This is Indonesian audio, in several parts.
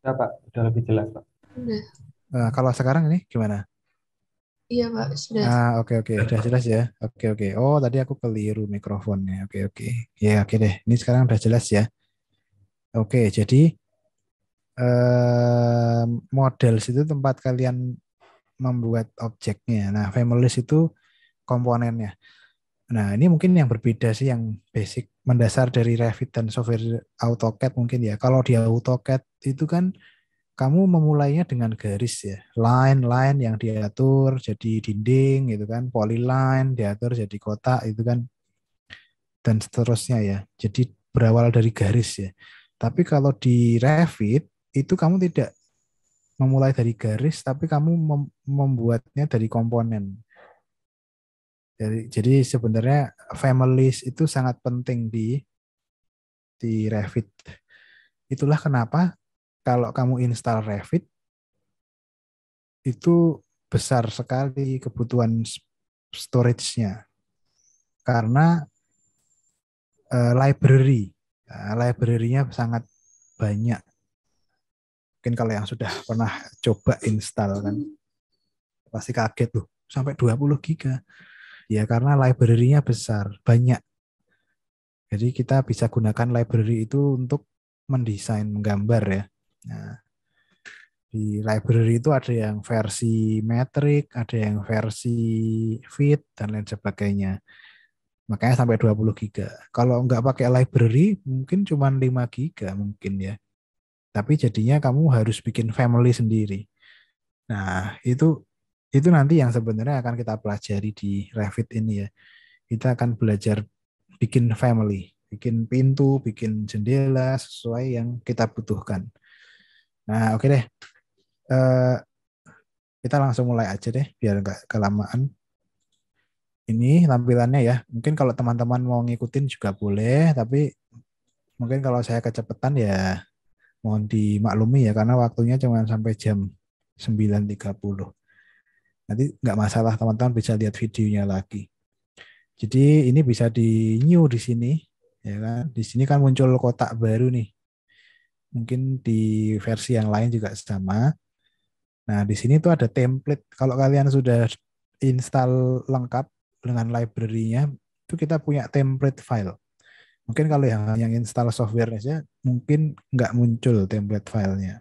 Udah, Pak. Udah lebih jelas, Pak. Udah. Kalau sekarang ini gimana? Iya, Pak, sudah. Oke oke, udah jelas ya. Oke oke. Oh, tadi aku keliru mikrofonnya. Oke oke. Ya oke deh. Ini sekarang udah jelas ya. Oke, jadi models itu tempat kalian membuat objeknya. Nah, families itu komponennya. Nah, ini mungkin yang berbeda sih, yang basic mendasar dari Revit dan software AutoCAD mungkin ya. Kalau di AutoCAD itu kan kamu memulainya dengan garis ya, line-line yang diatur jadi dinding gitu kan, polyline diatur jadi kotak itu kan, dan seterusnya ya. Jadi berawal dari garis ya. Tapi kalau di Revit itu kamu tidak memulai dari garis, tapi kamu membuatnya dari komponen. Jadi sebenarnya families itu sangat penting di Revit. Itulah kenapa kalau kamu install Revit itu besar sekali kebutuhan storage-nya karena library. Nah, library-nya sangat banyak. Mungkin kalau yang sudah pernah coba install kan pasti kaget tuh sampai 20 giga. Ya karena library-nya besar, banyak. Jadi kita bisa gunakan library itu untuk mendesain gambar ya. Nah, di library itu ada yang versi metric, ada yang versi fit, dan lain sebagainya. Makanya sampai 20 giga. Kalau nggak pakai library, mungkin cuma 5 giga mungkin ya. Tapi jadinya kamu harus bikin family sendiri. Nah, itu nanti yang sebenarnya akan kita pelajari di Revit ini ya. Kita akan belajar bikin family, bikin pintu, bikin jendela sesuai yang kita butuhkan. Nah, oke deh. Eh, kita langsung mulai aja deh, biar nggak kelamaan. Ini tampilannya ya. Mungkin kalau teman-teman mau ngikutin juga boleh, tapi mungkin kalau saya kecepatan ya mohon dimaklumi ya, karena waktunya cuma sampai jam 9.30. Nanti nggak masalah, teman-teman bisa lihat videonya lagi. Jadi ini bisa di new di sini, ya kan? Di sini kan muncul kotak baru nih. Mungkin di versi yang lain juga sama. Nah, di sini tuh ada template. Kalau kalian sudah install lengkap dengan library-nya, itu kita punya template file. Mungkin kalau yang install software aja, mungkin nggak muncul template filenya.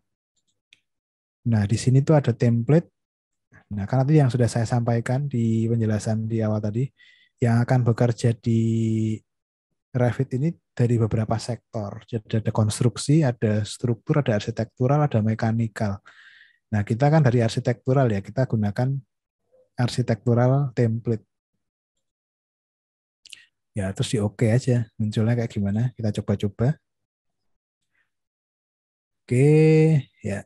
Nah, di sini tuh ada template. Nah, karena tadi yang sudah saya sampaikan di penjelasan di awal tadi, yang akan bekerja di Revit ini dari beberapa sektor. Jadi ada konstruksi, ada struktur, ada arsitektural, ada mekanikal. Nah, kita kan dari arsitektural ya, kita gunakan arsitektural template. Ya, terus di oke aja. Munculnya kayak gimana? Kita coba-coba. Oke, ya.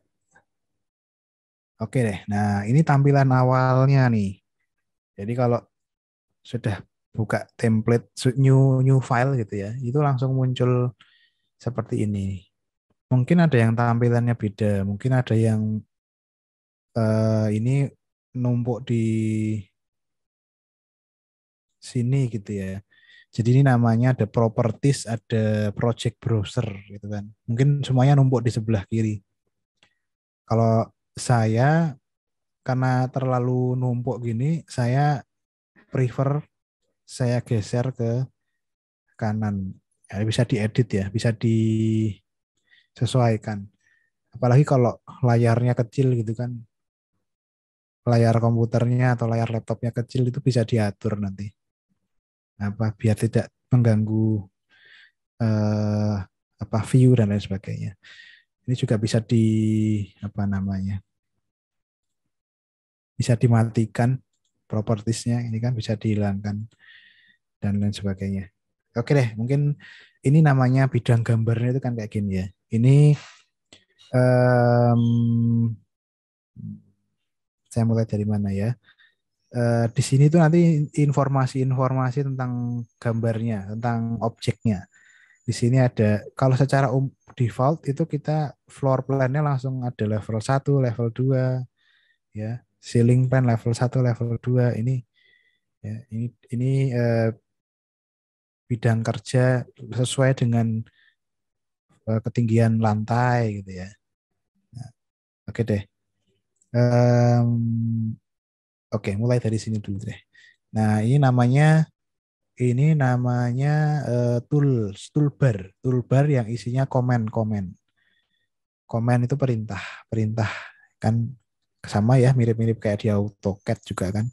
Oke deh. Nah, ini tampilan awalnya nih. Jadi kalau sudah buka template new new file gitu ya, itu langsung muncul seperti ini. Mungkin ada yang tampilannya beda, mungkin ada yang ini numpuk di sini gitu ya. Jadi ini namanya ada properties, ada project browser gitu kan. Mungkin semuanya numpuk di sebelah kiri. Kalau saya karena terlalu numpuk gini, saya prefer saya geser ke kanan. Ya, bisa diedit ya, bisa disesuaikan. Apalagi kalau layarnya kecil gitu kan, layar komputernya atau layar laptopnya kecil itu bisa diatur nanti. Apa biar tidak mengganggu eh, apa view dan lain sebagainya. Ini juga bisa di apa namanya? Bisa dimatikan propertiesnya, ini kan bisa dihilangkan dan lain sebagainya. Oke deh, mungkin ini namanya bidang gambarnya itu kan kayak gini ya. Ini em, saya mulai dari mana ya? Di sini tuh nanti informasi-informasi tentang gambarnya, tentang objeknya. Di sini ada, kalau secara default itu kita floor plan-nya langsung ada level 1, level 2, ya. Ceiling plan level 1, level 2 ini ya, ini bidang kerja sesuai dengan ketinggian lantai gitu ya. Oke deh. Em, oke, mulai dari sini dulu deh. Nah, ini namanya toolbar. Toolbar yang isinya komen-komen. Komen itu perintah. Perintah kan sama ya, mirip-mirip kayak di AutoCAD juga kan.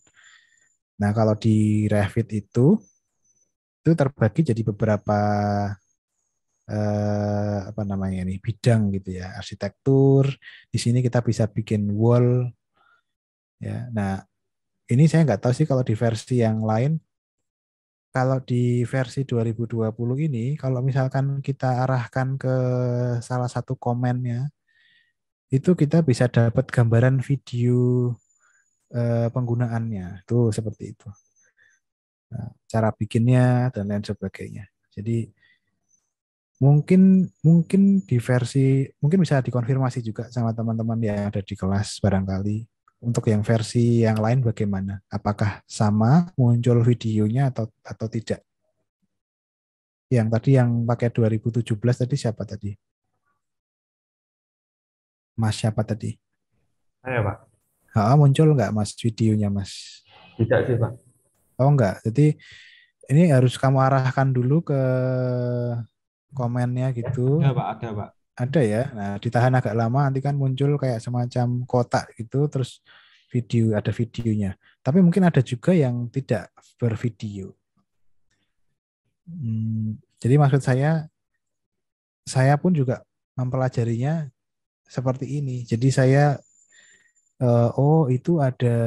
Nah, kalau di Revit itu terbagi jadi beberapa apa namanya nih, bidang gitu ya. Arsitektur, di sini kita bisa bikin wall ya. Nah, ini saya nggak tahu sih kalau di versi yang lain. Kalau di versi 2020 ini, kalau misalkan kita arahkan ke salah satu komennya, itu kita bisa dapat gambaran video penggunaannya. Tuh seperti itu. Nah, cara bikinnya dan lain sebagainya. Jadi mungkin mungkin di versi mungkin bisa dikonfirmasi juga sama teman-teman yang ada di kelas barangkali. Untuk yang versi yang lain bagaimana? Apakah sama muncul videonya atau tidak? Yang tadi yang pakai 2017 tadi siapa tadi? Mas siapa tadi? Saya, Pak. Muncul nggak Mas videonya Mas? Tidak sih, Pak. Oh nggak. Jadi ini harus kamu arahkan dulu ke komennya gitu. Ada, Pak. Ada, Pak. Ada ya. Nah, ditahan agak lama nanti kan muncul kayak semacam kotak gitu terus ada videonya. Tapi mungkin ada juga yang tidak bervideo. Jadi maksud saya pun juga mempelajarinya seperti ini. Jadi saya oh itu ada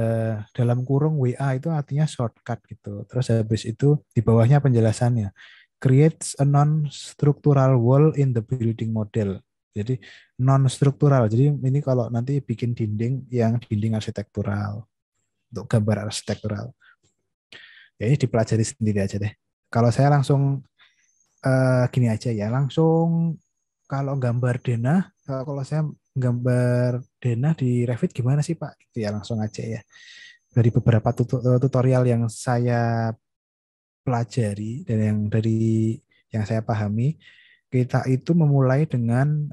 dalam kurung WA itu artinya shortcut gitu. Terus habis itu di bawahnya penjelasannya. Creates a non-structural wall in the building model. Jadi non-struktural. Jadi ini kalau nanti bikin dinding yang dinding arsitektural untuk gambar arsitektural. Ya ini dipelajari sendiri aja deh. Kalau saya langsung gini aja ya, langsung kalau gambar denah, kalau saya gambar denah di Revit gimana sih Pak? Gitu ya langsung aja ya. Dari beberapa tutorial yang saya pelajari dan yang saya pahami, kita itu memulai dengan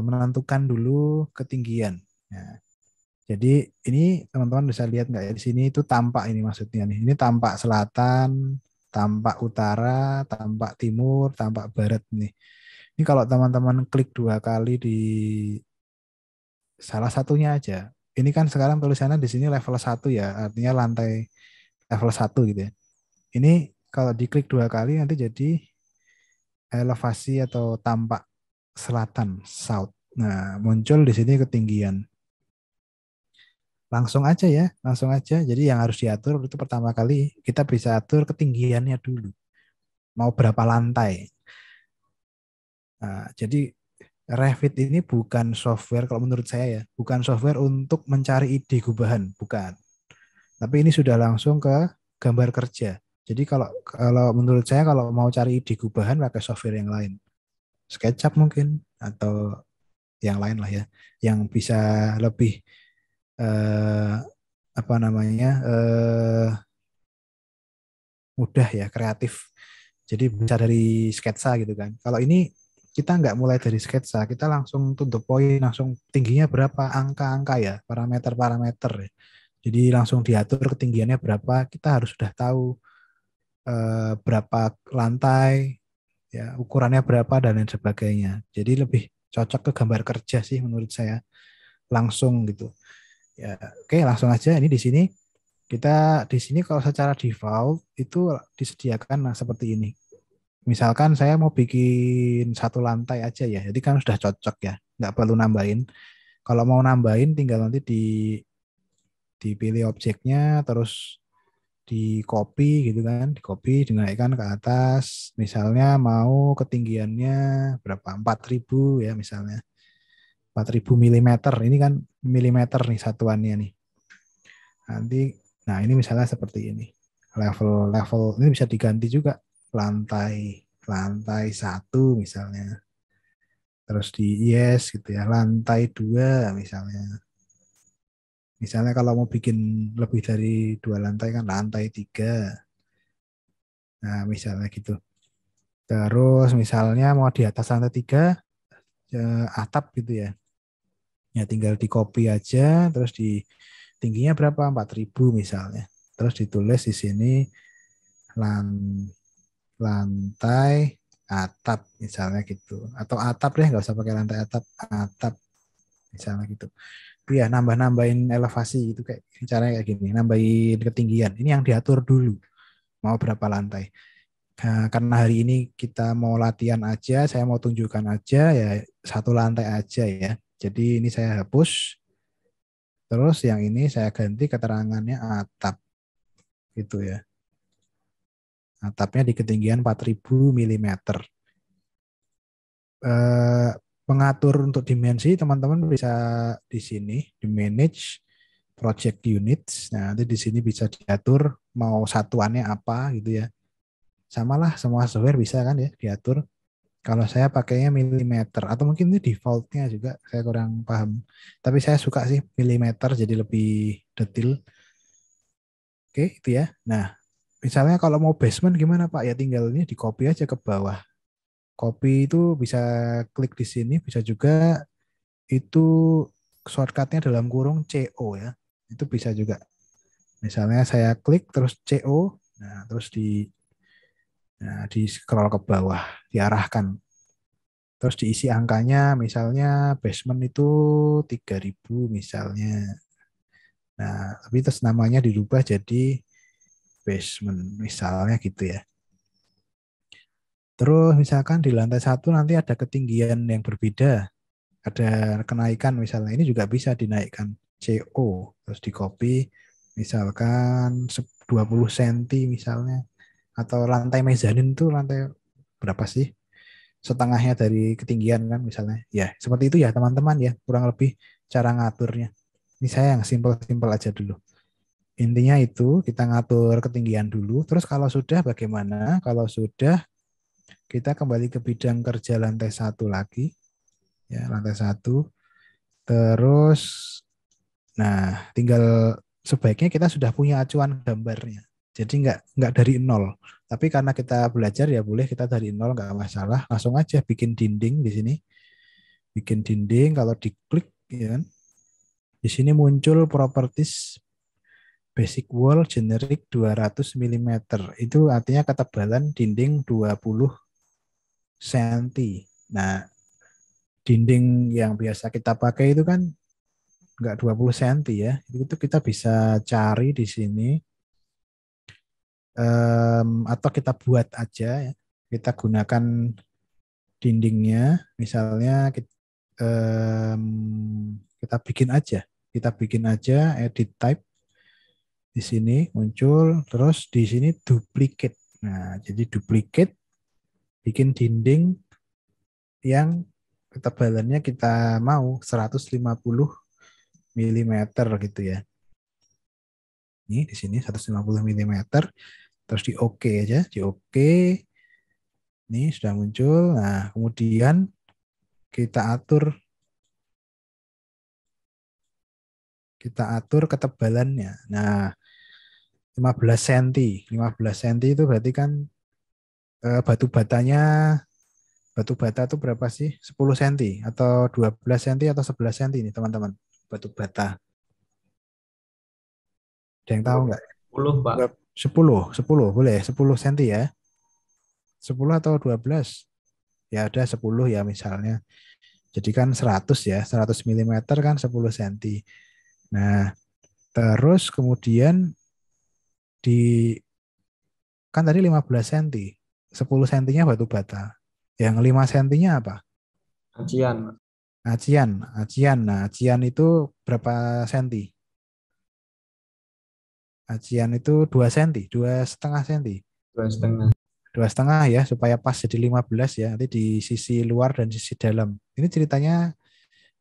menentukan dulu ketinggian. Nah, jadi ini teman-teman bisa lihat nggak ya di sini itu tampak ini maksudnya nih. Ini tampak selatan, tampak utara, tampak timur, tampak barat nih. Ini kalau teman-teman klik 2 kali di salah satunya aja. Ini kan sekarang tulisannya di sini level 1 ya, artinya lantai level 1 gitu ya. Ini kalau diklik 2 kali nanti jadi elevasi atau tampak selatan, south. Nah, muncul di sini ketinggian. Langsung aja ya, langsung aja. Jadi yang harus diatur itu pertama kali kita bisa atur ketinggiannya dulu. Mau berapa lantai. Nah, jadi Revit ini bukan software, kalau menurut saya ya, bukan software untuk mencari ide gubahan, bukan. Tapi ini sudah langsung ke gambar kerja. Jadi kalau kalau menurut saya kalau mau cari ide gubahan pakai software yang lain. SketchUp mungkin atau yang lain lah ya, yang bisa lebih eh, apa namanya mudah ya, kreatif. Jadi bisa dari sketsa gitu kan. Kalau ini kita nggak mulai dari sketsa, kita langsung to the point, langsung tingginya berapa, angka-angka ya, parameter-parameter ya. Jadi langsung diatur ketinggiannya berapa, kita harus sudah tahu berapa lantai, ya ukurannya berapa dan lain sebagainya. Jadi lebih cocok ke gambar kerja sih menurut saya, langsung gitu. Ya, oke langsung aja ini di sini. Kita di sini kalau secara default itu disediakan nah seperti ini. Misalkan saya mau bikin 1 lantai aja ya, jadi kan sudah cocok ya, nggak perlu nambahin. Kalau mau nambahin tinggal nanti dipilih objeknya, terus di copy gitu kan, di copy dinaikkan ke atas. Misalnya mau ketinggiannya berapa? 4.000 ya misalnya. 4.000 milimeter. Ini kan milimeter nih satuannya nih. Nanti, nah ini misalnya seperti ini. Level-level ini bisa diganti juga lantai lantai 1 misalnya. Terus di yes gitu ya, lantai 2 misalnya. Misalnya kalau mau bikin lebih dari 2 lantai kan lantai 3. Nah, misalnya gitu. Terus misalnya mau di atas lantai 3 atap gitu ya. Ya tinggal di copy aja, terus di tingginya berapa? 4.000 misalnya. Terus ditulis di sini lantai atap misalnya gitu. Atau atap deh, nggak usah pakai lantai atap, atap misalnya gitu. Iya, nambah-nambahin elevasi itu kayak caranya kayak gini, nambahin ketinggian. Ini yang diatur dulu. Mau berapa lantai. Nah, karena hari ini kita mau latihan aja, saya mau tunjukkan aja ya satu lantai aja ya. Jadi ini saya hapus. Terus yang ini saya ganti keterangannya atap gitu ya. Atapnya di ketinggian 4.000 mm. Eh, Mengatur untuk dimensi teman-teman bisa di sini di manage project units. Nah, nanti di sini bisa diatur mau satuannya apa gitu ya. Samalah semua software bisa kan ya diatur. Kalau saya pakainya milimeter atau mungkin ini defaultnya juga saya kurang paham. Tapi saya suka sih milimeter jadi lebih detail. Oke, itu ya. Nah, misalnya kalau mau basement gimana Pak? Ya tinggal ini di copy aja ke bawah. Copy itu bisa klik di sini, bisa juga itu shortcutnya dalam kurung CO ya. Itu bisa juga. Misalnya saya klik terus CO, nah terus di scroll ke bawah, diarahkan. Terus diisi angkanya, misalnya basement itu 3.000 misalnya. Nah, tapi terus namanya dirubah jadi basement misalnya gitu ya. Terus misalkan di lantai satu nanti ada ketinggian yang berbeda, ada kenaikan misalnya, ini juga bisa dinaikkan CO, terus di copy misalkan 20 cm misalnya, atau lantai mezanin itu lantai berapa sih? Setengahnya dari ketinggian kan misalnya. Ya, seperti itu ya teman-teman ya, kurang lebih cara ngaturnya. Ini saya yang simpel-simpel aja dulu. Intinya itu kita ngatur ketinggian dulu, terus kalau sudah bagaimana? Kalau sudah kita kembali ke bidang kerja lantai satu lagi, ya lantai satu. Terus, nah tinggal sebaiknya kita sudah punya acuan gambarnya. Jadi nggak dari nol. Tapi karena kita belajar ya boleh kita dari nol nggak masalah. Langsung aja bikin dinding di sini. Bikin dinding kalau diklik ya kan. Di sini muncul properties basic wall generic 200 mm. Itu artinya ketebalan dinding 20 cm. Nah, dinding yang biasa kita pakai itu kan nggak 20 cm ya. Itu kita bisa cari di sini atau kita buat aja ya. Kita gunakan dindingnya, misalnya kita bikin aja. Kita bikin aja edit type di sini muncul, terus di sini duplicate. Nah, jadi duplicate bikin dinding yang ketebalannya kita mau 150 mm gitu ya. Ini di sini 150 mm, terus di OK aja, di OK. Ini sudah muncul. Nah, kemudian kita atur ketebalannya. Nah, 15 cm. 15 cm itu berarti kan batu bata itu berapa sih? 10 cm atau 12 cm atau 11 cm ini teman-teman. Batu bata. Ada yang tahu nggak? 10, Pak. 10 boleh. 10 cm ya. 10 atau 12. Ya ada 10 ya misalnya. Jadi kan 100 ya. 100 mm kan 10 cm. Nah, terus kemudian di kan tadi 15 cm. 10 cm-nya batu bata. Yang 5 cm-nya apa? Acian, Pak. Acian. Acian. Nah, acian itu berapa senti? Acian itu 2 senti, 2,5 senti. 2,5. 2,5 ya, supaya pas jadi 15 ya. Nanti di sisi luar dan sisi dalam. Ini ceritanya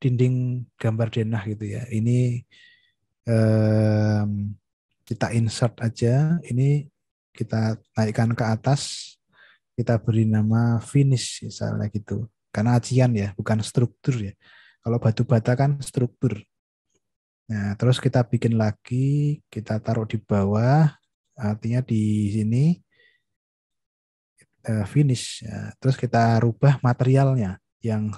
dinding gambar denah gitu ya. Ini em, kita insert aja. Ini kita naikkan ke atas. Kita beri nama finish misalnya gitu. Karena acian ya, bukan struktur ya. Kalau batu bata kan struktur. Nah, terus kita bikin lagi, kita taruh di bawah, artinya di sini finish. Ya. Terus kita rubah materialnya. Yang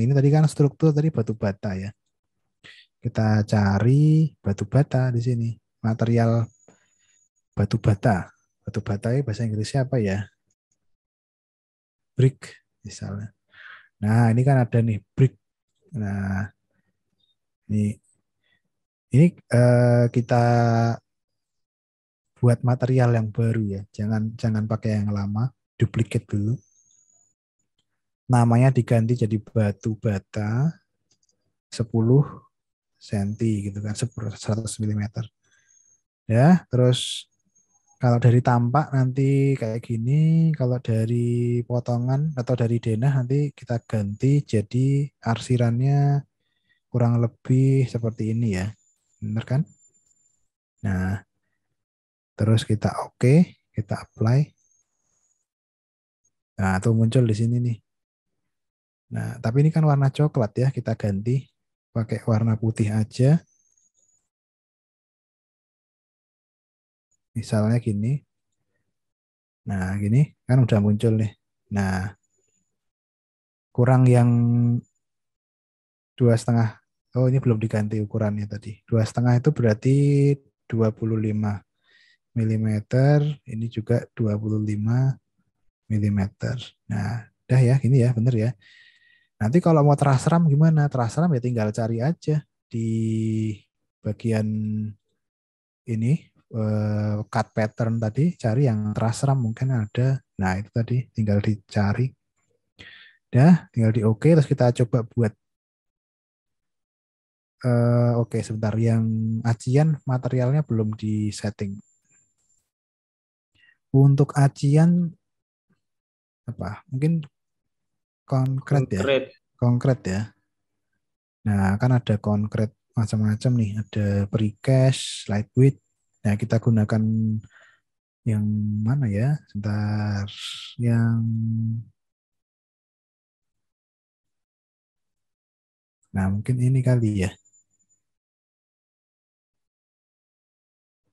ini tadi kan struktur tadi batu bata ya. Kita cari batu bata di sini. Material batu bata. Batu bata ini bahasa Inggrisnya apa ya? Brick misalnya. Nah, ini kan ada nih brick. Nah, ini kita buat material yang baru ya. Jangan jangan pakai yang lama, duplicate dulu. Namanya diganti jadi batu bata 10 cm gitu kan, 100 mm. Ya, terus kalau dari tampak nanti kayak gini, kalau dari potongan atau dari denah nanti kita ganti jadi arsirannya kurang lebih seperti ini ya. Benar kan? Nah, terus kita oke, kita apply. Nah, tuh muncul di sini nih. Nah, tapi ini kan warna coklat ya, kita ganti pakai warna putih aja. Misalnya gini. Nah, gini kan udah muncul nih. Nah, kurang yang 2,5. Oh, ini belum diganti ukurannya tadi. 2,5 itu berarti 25 mm. Ini juga 25 mm. Nah, udah ya, gini ya, bener ya. Nanti kalau mau terasram gimana? Terasram ya tinggal cari aja di bagian ini cut pattern tadi, cari yang terasram mungkin ada. Nah, itu tadi tinggal dicari. Dah, tinggal di oke, terus kita coba buat oke, sebentar. Yang acian materialnya belum di setting. Untuk acian apa? Mungkin konkret ya. Konkret. Konkret ya. Nah, kan ada konkret macam-macam nih. Ada precast, lightweight. Nah, kita gunakan yang mana ya? Sebentar. Yang Nah, mungkin ini kali ya.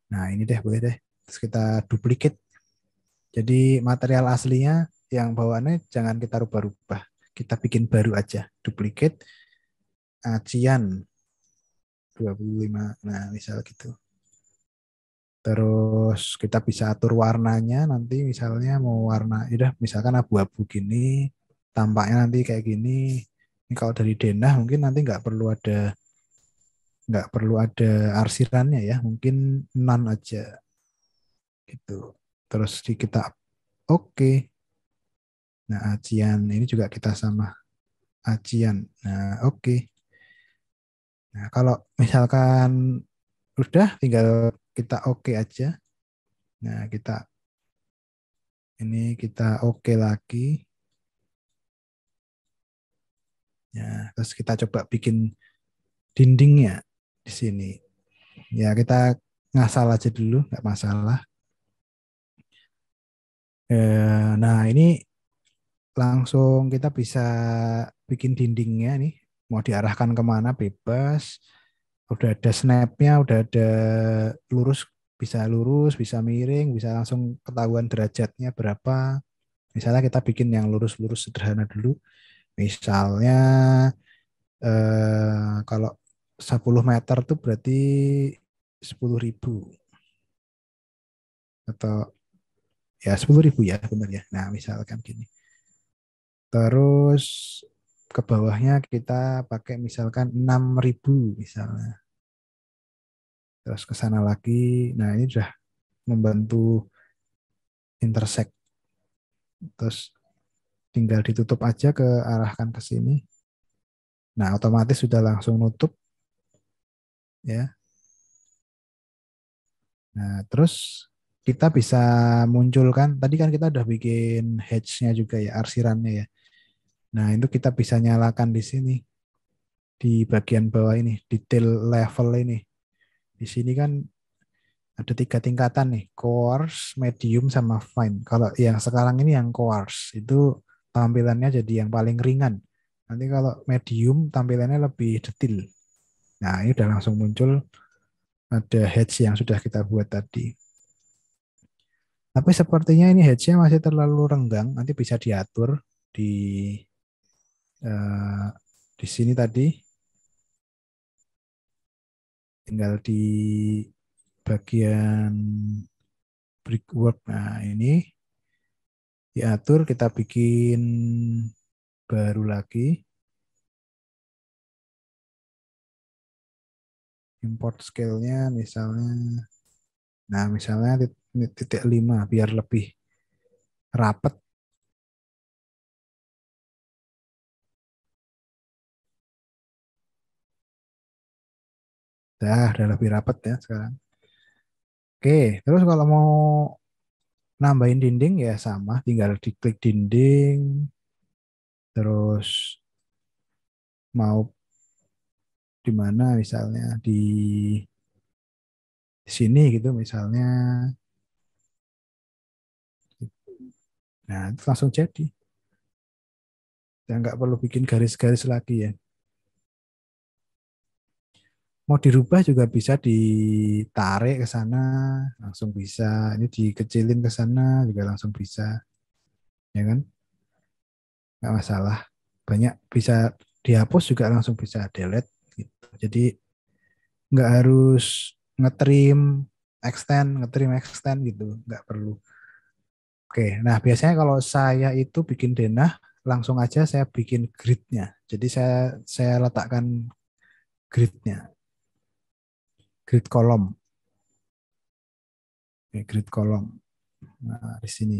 Nah, ini deh, boleh deh. Terus kita duplicate. Jadi material aslinya yang bawaannya jangan kita rubah-rubah. Kita bikin baru aja. Duplicate acian 25. Nah, misal gitu. Terus kita bisa atur warnanya nanti misalnya mau warna, udah misalkan abu-abu gini, tampaknya nanti kayak gini. Ini kalau dari denah mungkin nanti nggak perlu ada arsirannya ya, mungkin none aja gitu. Terus kita oke. Nah, acian ini juga kita sama acian. Nah, oke. Nah, kalau misalkan udah tinggal kita oke aja. Nah, kita oke lagi. Ya, terus kita coba bikin dindingnya di sini. Ya, kita ngasal aja dulu, nggak masalah. Nah, ini langsung kita bisa bikin dindingnya nih. Mau diarahkan kemana bebas. Udah ada snapnya, udah ada lurus, bisa miring, bisa langsung ketahuan derajatnya berapa. Misalnya kita bikin yang lurus-lurus sederhana dulu. Misalnya kalau 10 meter tuh berarti 10.000 atau ya 10.000 ya benar ya. Nah, misalkan gini. Terus ke bawahnya kita pakai misalkan 6.000 misalnya. Terus ke sana lagi. Nah, ini sudah membantu intersect. Terus tinggal ditutup aja ke arahkan ke sini. Nah, otomatis sudah langsung nutup ya. Nah, terus kita bisa munculkan, tadi kan kita udah bikin hedge-nya juga ya, arsirannya ya. Nah, itu kita bisa nyalakan di sini, di bagian bawah ini, detail level ini. Di sini kan ada 3 tingkatan nih, coarse, medium, sama fine. Kalau yang sekarang ini yang coarse, itu tampilannya jadi yang paling ringan. Nanti kalau medium tampilannya lebih detail. Nah, ini udah langsung muncul ada hedge yang sudah kita buat tadi. Tapi sepertinya ini hedge-nya masih terlalu renggang, nanti bisa diatur di eh, di sini tadi. tinggal di bagian brickwork. Nah, ini diatur, kita bikin baru lagi. Import scale-nya misalnya, nah misalnya titik 5 biar lebih rapat. Udah lebih rapat ya sekarang. Oke, terus kalau mau nambahin dinding ya sama, tinggal diklik dinding, terus mau di mana misalnya di sini gitu misalnya. Nah, itu langsung jadi. Dan nggak perlu bikin garis-garis lagi ya. Mau dirubah juga bisa ditarik ke sana, langsung bisa. Ini dikecilin ke sana juga langsung bisa, ya kan? Nggak masalah. Banyak bisa dihapus juga langsung bisa delete gitu. Jadi nggak harus ngetrim extend gitu, nggak perlu. Oke, nah biasanya kalau saya itu bikin denah, langsung aja saya bikin gridnya. Jadi saya letakkan gridnya, grid kolom, oke, grid kolom. Nah, di sini.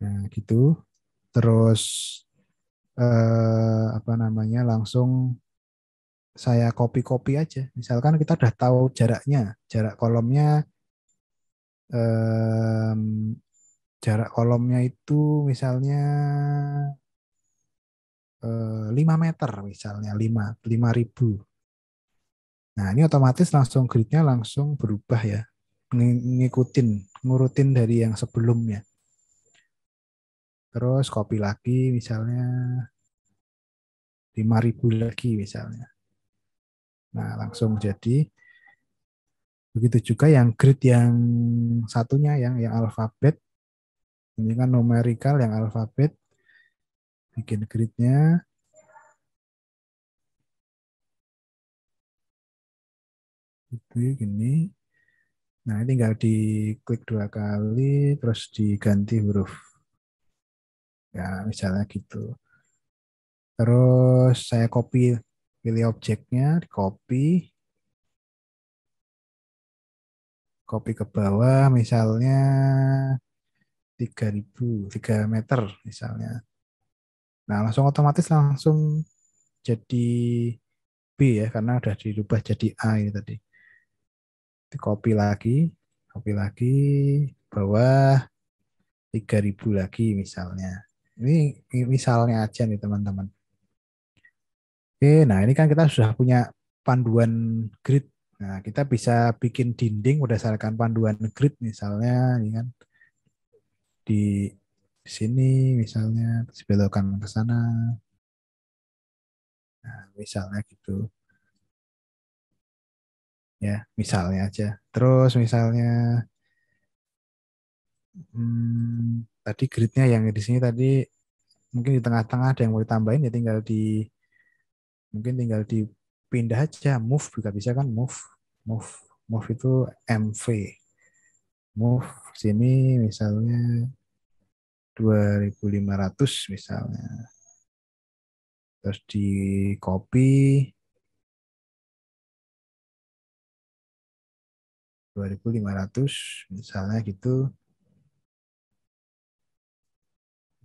Nah, gitu. Terus apa namanya? Langsung saya copy-copy aja. Misalkan kita udah tahu jaraknya, jarak kolomnya em, jarak kolomnya itu misalnya 5 meter misalnya, 5.000. Nah, ini otomatis langsung gridnya langsung berubah ya. Ngikutin, ngurutin dari yang sebelumnya. Terus copy lagi misalnya 5.000 lagi misalnya. Nah, langsung jadi. Begitu juga yang grid yang satunya yang alfabet. Ini kan numerical yang alfabet. Bikin gridnya. Itu gini. Nah, ini tinggal diklik 2 kali, terus diganti huruf. Ya, misalnya gitu. Terus saya copy, pilih objeknya, di copy, copy ke bawah, misalnya 3 meter misalnya. Nah, langsung otomatis langsung jadi B ya, karena udah dirubah jadi A ini tadi. Di copy lagi, bawah 3.000 lagi misalnya. Ini misalnya aja nih teman-teman. Oke, nah ini kan kita sudah punya panduan grid. Nah, kita bisa bikin dinding berdasarkan panduan grid misalnya, ini kan di sini misalnya, terus belokkan ke sana. Nah, misalnya gitu. Ya, misalnya aja. Terus misalnya tadi gridnya yang di sini tadi mungkin di tengah-tengah ada yang mau ditambahin ya tinggal dipindah aja, move juga bisa kan, move move itu MV, move sini misalnya 2.500 misalnya, terus di copy 2.500 misalnya gitu,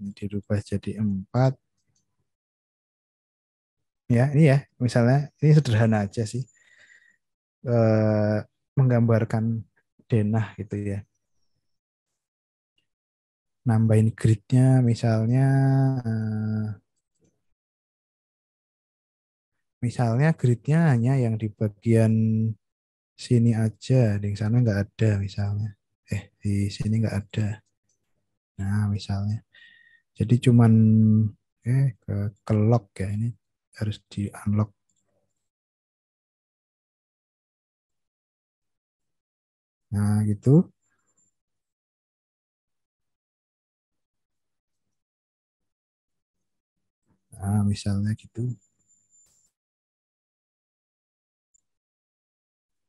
dirubah jadi 4 ya. Ini ya misalnya ini sederhana aja sih, menggambarkan denah gitu ya. Nambahin gridnya misalnya gridnya hanya yang di bagian sini aja, di sana nggak ada misalnya. Di sini nggak ada. Nah, misalnya. Jadi cuman ke lock ya, ini harus di unlock. Nah, gitu. Nah, misalnya gitu.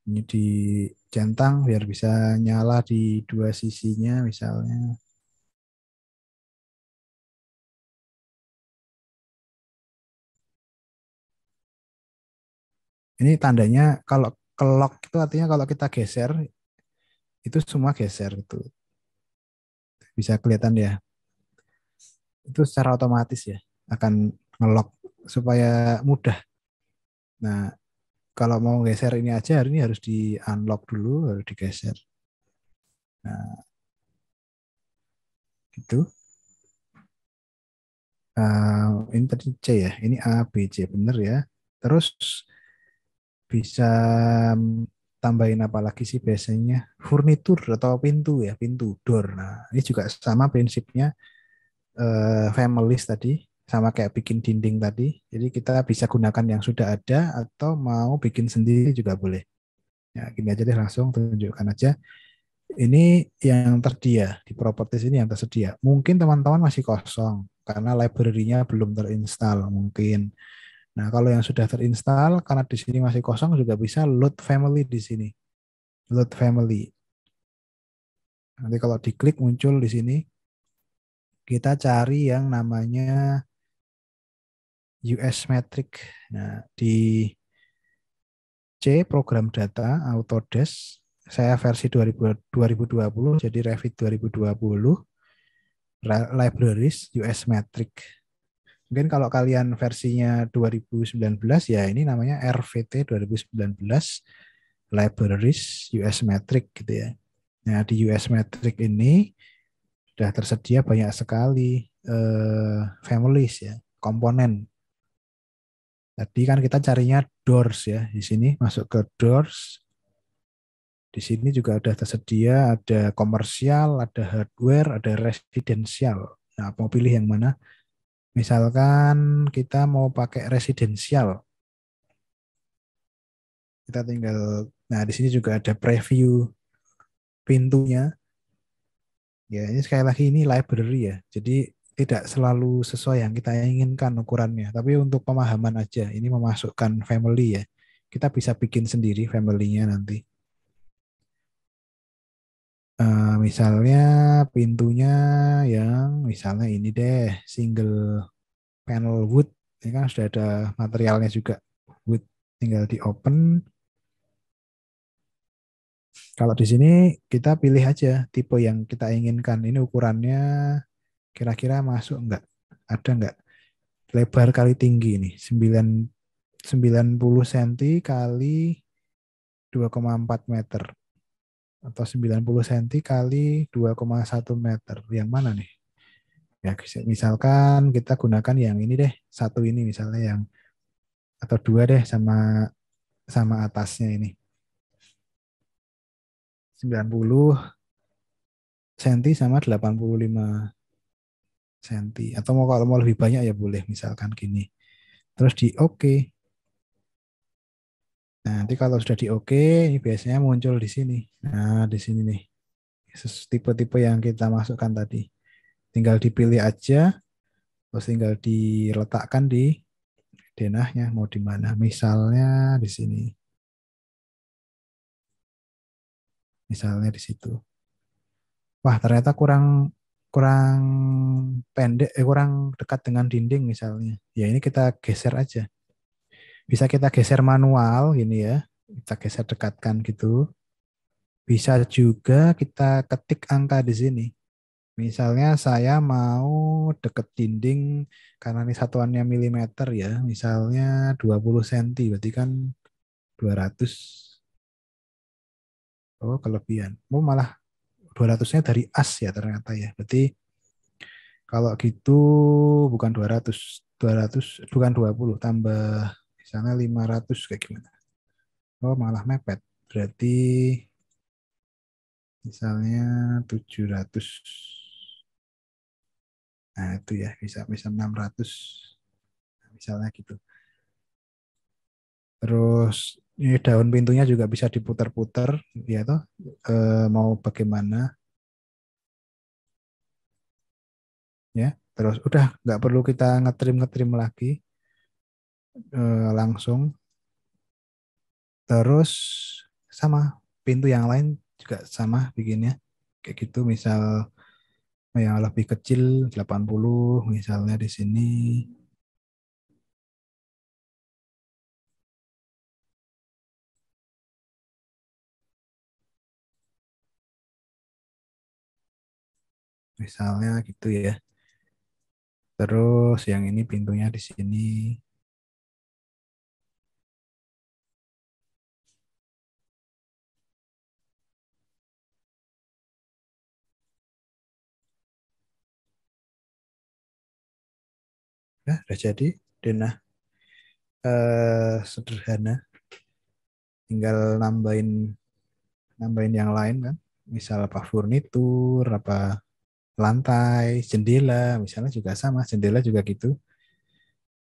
Ini dicentang biar bisa nyala di dua sisinya misalnya. Ini tandanya kalau kelok itu artinya kalau kita geser itu semua geser gitu. Bisa kelihatan ya. Itu secara otomatis ya akan ngelok supaya mudah. Nah, kalau mau geser ini aja hari ini harus di unlock dulu, harus digeser. Nah, gitu. Ini tadi C ya, ini A, B, C bener ya. Terus bisa tambahin apa lagi sih biasanya? Furnitur atau pintu ya, pintu door. Nah, ini juga sama prinsipnya families tadi, sama kayak bikin dinding tadi. Jadi kita bisa gunakan yang sudah ada atau mau bikin sendiri juga boleh. Ya, gini aja deh langsung tunjukkan aja. Ini yang tersedia di properties ini yang tersedia. Mungkin teman-teman masih kosong karena library-nya belum terinstall mungkin. Nah, kalau yang sudah terinstall karena di sini masih kosong juga bisa load family di sini. Load family. Nanti kalau diklik muncul di sini kita cari yang namanya US Metric. Nah, di C program data Autodesk saya versi 2020 jadi Revit 2020 libraries US Metric. Mungkin kalau kalian versinya 2019 ya ini namanya RVT 2019 libraries US Metric gitu ya. Nah, di US Metric ini sudah tersedia banyak sekali families ya, komponen. Tadi kan kita carinya doors ya. Di sini masuk ke doors. Di sini juga ada tersedia, ada komersial, ada hardware, ada residensial. Nah, mau pilih yang mana? Misalkan kita mau pakai residensial. Kita tinggal, nah di sini juga ada preview pintunya. Ya, ini sekali lagi ini library ya. Jadi tidak selalu sesuai yang kita inginkan ukurannya. Tapi untuk pemahaman aja, ini memasukkan family ya. Kita bisa bikin sendiri family-nya nanti. Misalnya pintunya yang misalnya ini deh single panel wood. Ini kan sudah ada materialnya juga wood. Tinggal di open. Kalau di sini kita pilih aja tipe yang kita inginkan. Ini ukurannya kira-kira masuk enggak? Ada enggak? Lebar kali tinggi ini 90 cm kali 2,4 meter atau 90 cm kali 2,1 meter. Yang mana nih? Ya, misalkan kita gunakan yang ini deh, satu ini misalnya yang atau dua deh sama sama atasnya ini. 90 cm sama 85 cm. Atau mau kalau mau lebih banyak ya boleh misalkan gini. Terus di oke. Nah, nanti kalau sudah di oke, ini biasanya muncul di sini. Nah, di sini nih. Tipe-tipe yang kita masukkan tadi. Tinggal dipilih aja, terus tinggal diletakkan di denahnya mau di mana. Misalnya di sini. Misalnya di situ. Wah, ternyata kurang kurang pendek, kurang dekat dengan dinding misalnya. Ya ini kita geser aja. Bisa kita geser manual gini ya. Kita geser dekatkan gitu. Bisa juga kita ketik angka di sini. Misalnya saya mau deket dinding karena ini satuannya milimeter ya. Misalnya 20 cm, berarti kan 200. Oh, kelebihan. Oh, malah 200-nya dari as ya ternyata ya. Berarti kalau gitu bukan 200 bukan 20 tambah misalnya 500 kayak gimana. Oh, malah mepet. Berarti misalnya 700. Nah, itu ya bisa bisa 600. Nah, misalnya gitu. Terus ini daun pintunya juga bisa diputar-putar ya toh mau bagaimana ya. Terus udah nggak perlu kita ngetrim lagi langsung. Terus sama pintu yang lain juga sama bikinnya. Kayak gitu misal yang lebih kecil 80 misalnya di sini. Misalnya gitu ya. Terus yang ini pintunya di sini. Nah, udah jadi. Denah sederhana. Tinggal nambahin nambahin yang lain kan. Misal apa furnitur, apa lantai, jendela, misalnya juga sama. Jendela juga gitu.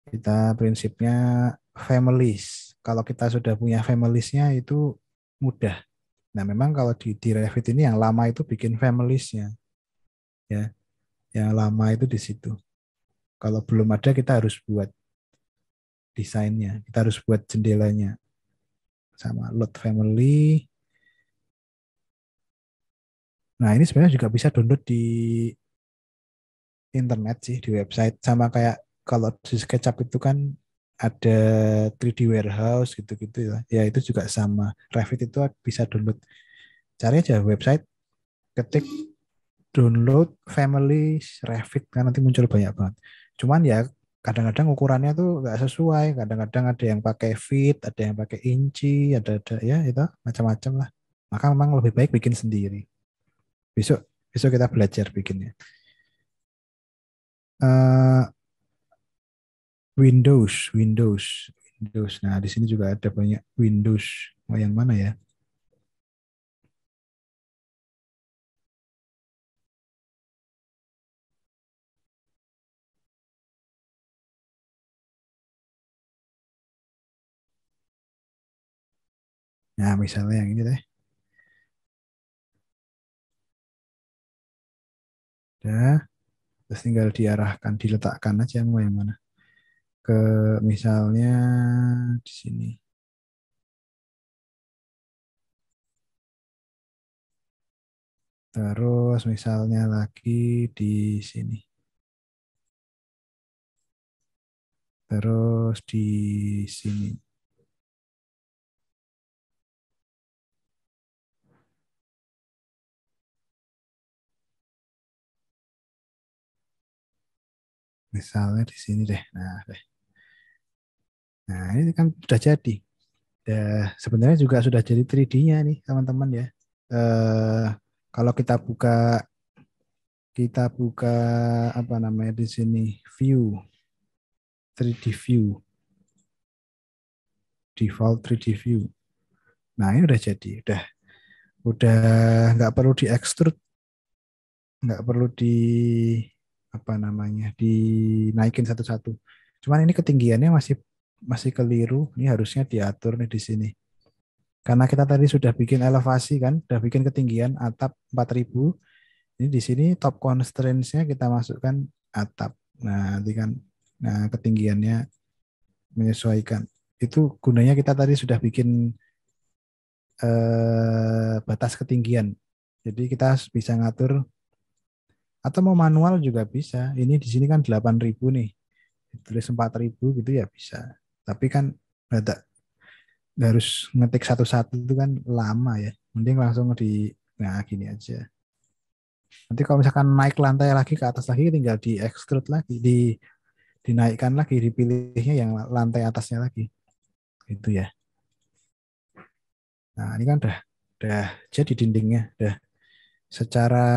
Kita prinsipnya families. Kalau kita sudah punya familiesnya itu mudah. Nah, memang kalau di Revit ini yang lama itu bikin familiesnya, ya. Yang lama itu di situ. Kalau belum ada kita harus buat desainnya, kita harus buat jendelanya sama load family. Nah, ini sebenarnya juga bisa download di internet sih, di website. Sama kayak kalau di SketchUp itu kan ada 3D warehouse gitu-gitu ya. Ya itu juga sama. Revit itu bisa download. Cari aja website, ketik download family Revit kan nanti muncul banyak banget. Cuman ya kadang-kadang ukurannya tuh nggak sesuai. Kadang-kadang ada yang pakai feet, ada yang pakai inci, ada ya itu macam-macam lah. Maka memang lebih baik bikin sendiri. Besok besok kita belajar bikinnya. Eh, Windows. Nah, di sini juga ada banyak Windows. Mau yang mana ya? Nah, misalnya yang ini deh. Udah, terus tinggal diarahkan, diletakkan aja mau yang mana. Ke misalnya di sini. Terus misalnya lagi di sini. Terus di sini. Misalnya di sini deh. Deh. Nah, ini kan sudah jadi. Sebenarnya juga sudah jadi 3D-nya nih, teman-teman ya. Eh, Kalau kita buka apa namanya di sini view 3D view, default 3D view. Nah, ini udah jadi, udah nggak perlu diekstrud, nggak perlu di apa namanya dinaikin satu-satu. Cuman ini ketinggiannya masih masih keliru. Ini harusnya diatur nih di sini. Karena kita tadi sudah bikin elevasi kan, sudah bikin ketinggian atap 4.000. Ini di sini top constraints-nya kita masukkan atap. Nah, nanti kan ketinggiannya menyesuaikan. Itu gunanya kita tadi sudah bikin batas ketinggian. Jadi kita bisa ngatur atau mau manual juga bisa. Ini di sini kan 8.000 nih. Tulis 4.000 gitu ya bisa. Tapi kan ada harus ngetik satu-satu itu kan lama ya. Mending langsung gini aja. Nanti kalau misalkan naik lantai lagi ke atas lagi tinggal di extrude lagi, dinaikkan lagi, dipilihnya yang lantai atasnya lagi. Itu ya. Nah, ini kan udah jadi dindingnya, udah secara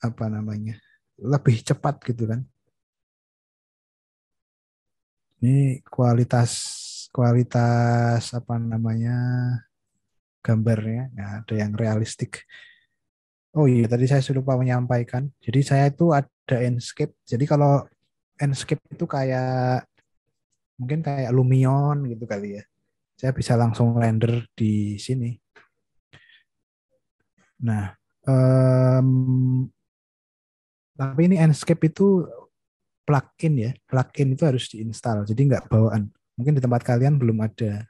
apa namanya? Lebih cepat gitu kan. Ini kualitas kualitas apa namanya? Gambarnya, ya, ada yang realistik. Oh iya, tadi saya lupa menyampaikan. Jadi saya itu ada Enscape. Jadi kalau Enscape itu kayak mungkin kayak Lumion gitu kali ya. Saya bisa langsung render di sini. Nah, tapi ini Enscape itu plugin ya. Plugin itu harus diinstal. Jadi nggak bawaan. Mungkin di tempat kalian belum ada.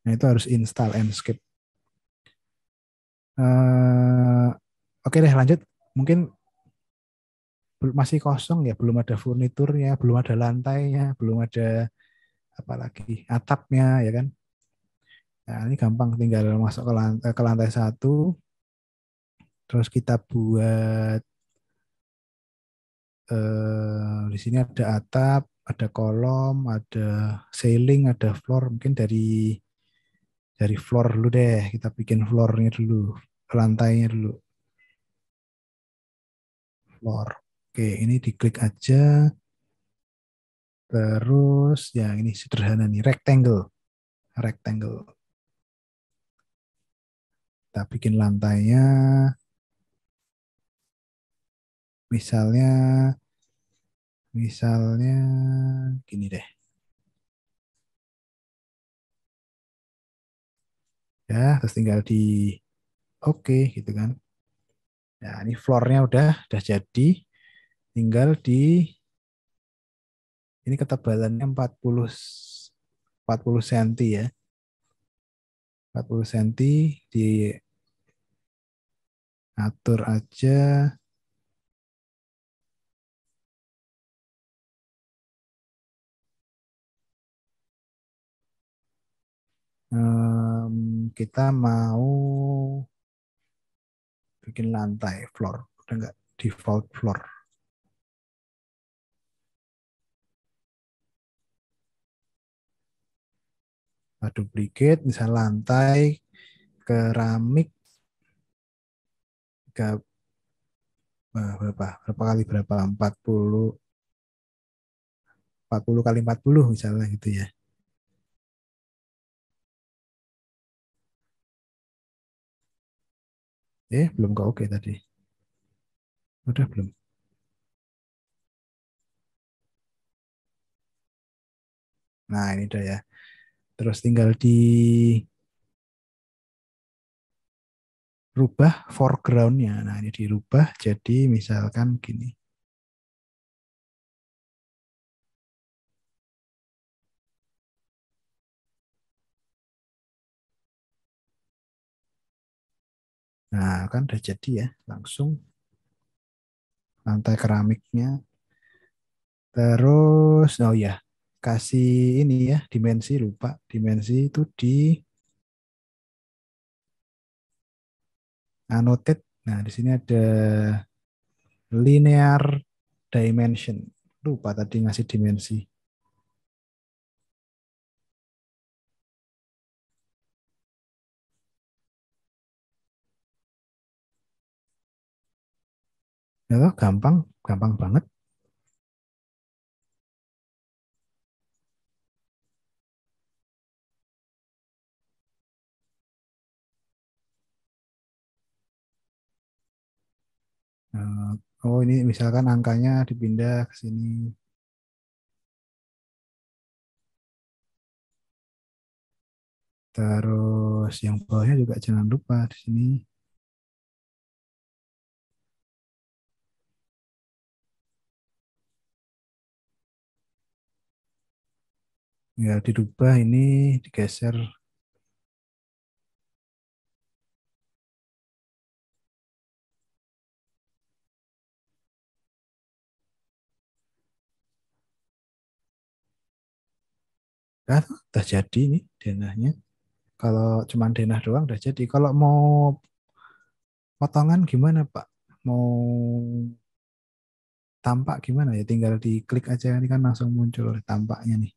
Nah, itu harus install Enscape. Eh, oke deh lanjut. Mungkin masih kosong ya, belum ada furniturnya, belum ada lantainya, belum ada apalagi atapnya ya kan. Nah, ini gampang tinggal masuk ke lantai satu, terus kita buat di sini ada atap, ada kolom, ada ceiling, ada floor. Mungkin dari floor dulu deh, kita bikin floornya dulu, lantainya dulu, floor. Oke, ini diklik aja, terus ya ini sederhana nih, rectangle, rectangle. Kita bikin lantainya, misalnya, misalnya gini deh, ya, terus tinggal di oke gitu kan. Nah, ini floornya udah jadi, tinggal di ini ketebalannya 40 cm ya. 40 cm diatur aja. Kita mau bikin lantai floor. Udah nggak default floor. Kita duplicate, misal lantai keramik berapa? Berapa kali berapa? 40 kali 40 misalnya gitu ya. Belum ke oke tadi. Udah belum? Nah, ini udah ya. Terus tinggal dirubah foreground-nya. Nah, ini dirubah jadi misalkan gini. Nah, kan udah jadi ya, langsung lantai keramiknya. Terus, oh ya, kasih ini ya, dimensi lupa. Dimensi itu di annotate. Nah, di sini ada linear dimension. Lupa tadi ngasih dimensi. Ya, toh, gampang, gampang banget. Oh, ini misalkan angkanya dipindah ke sini. Terus yang bawahnya juga jangan lupa di sini. Ya, dirubah ini, digeser. Nah, udah jadi nih denahnya. Kalau cuman denah doang udah jadi. Kalau mau potongan gimana, Pak? Mau tampak gimana ya? Tinggal diklik aja ini kan langsung muncul tampaknya nih.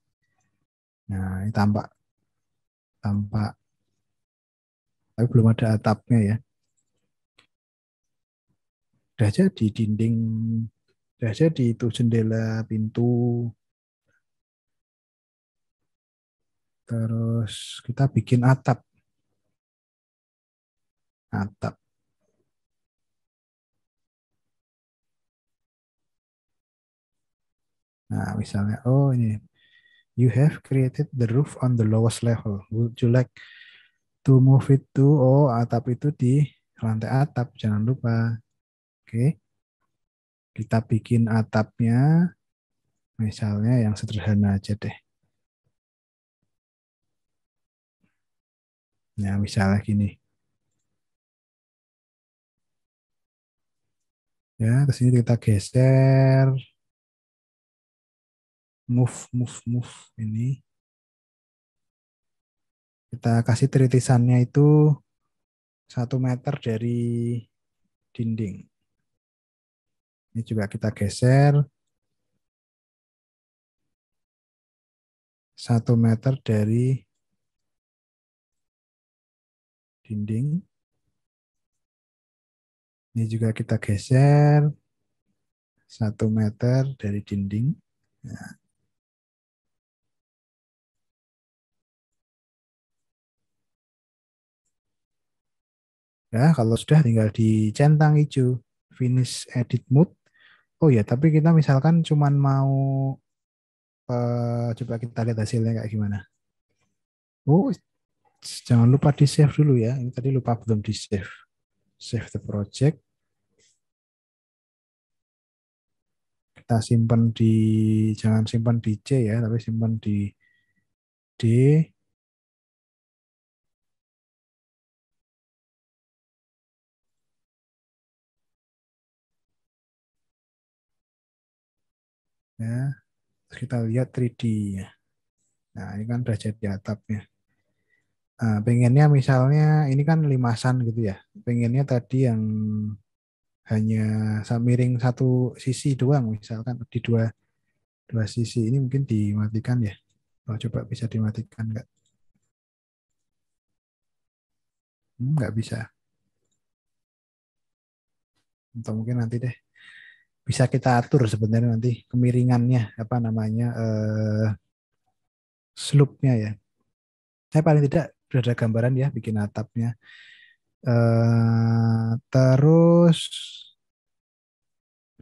Nah, ini tampak tampak tapi belum ada atapnya ya. Udah jadi dinding, udah jadi itu jendela, pintu. Terus kita bikin atap. Atap. Nah, misalnya, oh ini, you have created the roof on the lowest level. Would you like to move it to? Oh, atap itu di lantai atap, jangan lupa. Oke, kita bikin atapnya, misalnya yang sederhana aja deh. Nah, misalnya gini. Ya, ke sini kita geser, move ini. Kita kasih tritisannya itu 1 meter dari dinding. Ini juga kita geser 1 meter dari dinding. Ini juga kita geser 1 meter dari dinding. Nah, ya, kalau sudah tinggal dicentang hijau, finish edit mode. Oh ya, tapi kita misalkan cuman mau coba kita lihat hasilnya kayak gimana. Oh, jangan lupa di save dulu ya. Ini tadi lupa belum di save. Save the project. Kita simpan di, jangan simpan di C ya, tapi simpan di D. Ya, terus kita lihat 3D ya. Nah, ini kan udah jadi atapnya. Nah, pengennya misalnya ini kan limasan gitu ya. Pengennya tadi yang hanya miring satu sisi doang, misalkan di dua dua sisi ini mungkin dimatikan ya. Oh, coba bisa dimatikan nggak? Nggak bisa. Atau mungkin nanti deh bisa kita atur sebenarnya nanti kemiringannya apa namanya slope-nya ya. Saya paling tidak sudah ada gambaran ya bikin atapnya. Terus